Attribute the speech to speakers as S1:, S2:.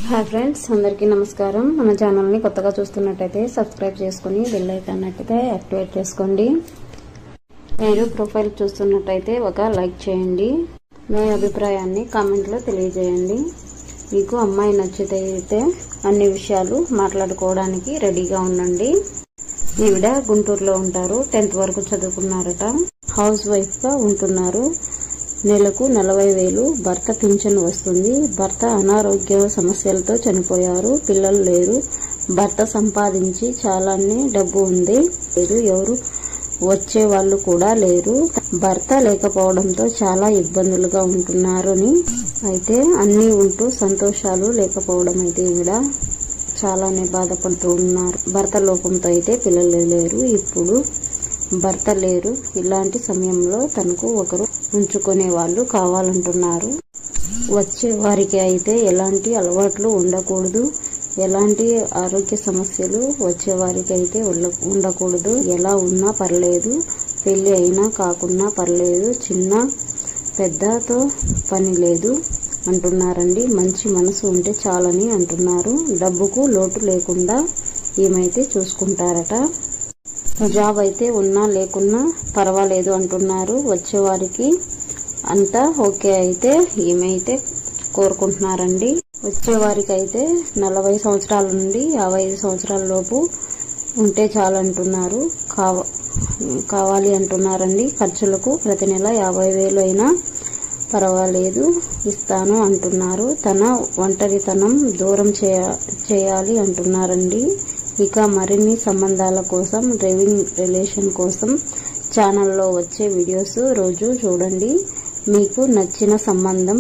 S1: Hi friends, అందరికీ నమస్కారం. మన ఛానల్ని కొత్తగా చూస్తున్నట్టయితే సబ్స్క్రైబ్ చేసుకుని బెల్ ఐకాన్ అయితే యాక్టివేట్ చేసుకోండి. మీరు ప్రొఫైల్ చూస్తున్నట్టయితే ఒక లైక్ చేయండి. మీ అభిప్రాయాన్ని కామెంట్లో తెలియజేయండి. మీకు అమ్మాయి నచ్చితే అన్ని విషయాలు మాట్లాడుకోవడానికి రెడీగా ఉండండి. ఈవిడ గుంటూరులో ఉంటారు. 10th వరకు చదువుకున్నారట. హౌస్ వైఫ్గా ఉంటున్నారు. నెలకు 40,000 భర్త పింఛన్ వస్తుంది. భర్త అనారోగ్య సమస్యలతో చనిపోయారు. పిల్లలు లేరు. భర్త సంపాదించి చాలానే డబ్బు ఉంది. ఎవరు వచ్చే వాళ్ళు కూడా లేరు. భర్త లేకపోవడంతో చాలా ఇబ్బందులుగా ఉంటున్నారని, అయితే అన్నీ ఉంటూ సంతోషాలు లేకపోవడం అయితే ఈవిడ చాలానే బాధపడుతూ ఉన్నారు. భర్త లోపంతో అయితే పిల్లలు లేరు. ఇప్పుడు భర్త లేరు. ఇలాంటి సమయంలో తనకు ఒకరు ఉంచుకునే వాళ్ళు కావాలంటున్నారు. వచ్చే వారికి అయితే ఎలాంటి అలవాట్లు ఉండకూడదు. ఎలాంటి ఆరోగ్య సమస్యలు వచ్చే వారికి అయితే ఉండకూడదు. ఎలా ఉన్నా పర్లేదు. పెళ్ళి అయినా కాకున్నా పర్లేదు. చిన్న పెద్దతో పని లేదు అంటున్నారండి. మంచి మనసు ఉంటే చాలని అంటున్నారు. డబ్బుకు లోటు లేకుండా ఏమైతే చూసుకుంటారట. జాబ్ అయితే ఉన్నా లేకున్నా పర్వాలేదు అంటున్నారు. వచ్చేవారికి అంతా ఓకే అయితే ఏమైతే కోరుకుంటున్నారండి. వచ్చేవారికి అయితే 40 సంవత్సరాల నుండి 55 సంవత్సరాల లోపు ఉంటే చాలంటున్నారు. కావాలి అంటున్నారండి. ఖర్చులకు ప్రతి నెల 50,000 అయినా పర్వాలేదు ఇస్తాను అంటున్నారు. తన ఒంటరితనం దూరం చేయాలి అంటున్నారండి. ఇక మరిన్ని సంబంధాల కోసం, డ్రైవింగ్ రిలేషన్ కోసం ఛానల్లో వచ్చే వీడియోస్ రోజు చూడండి. మీకు నచ్చిన సంబంధం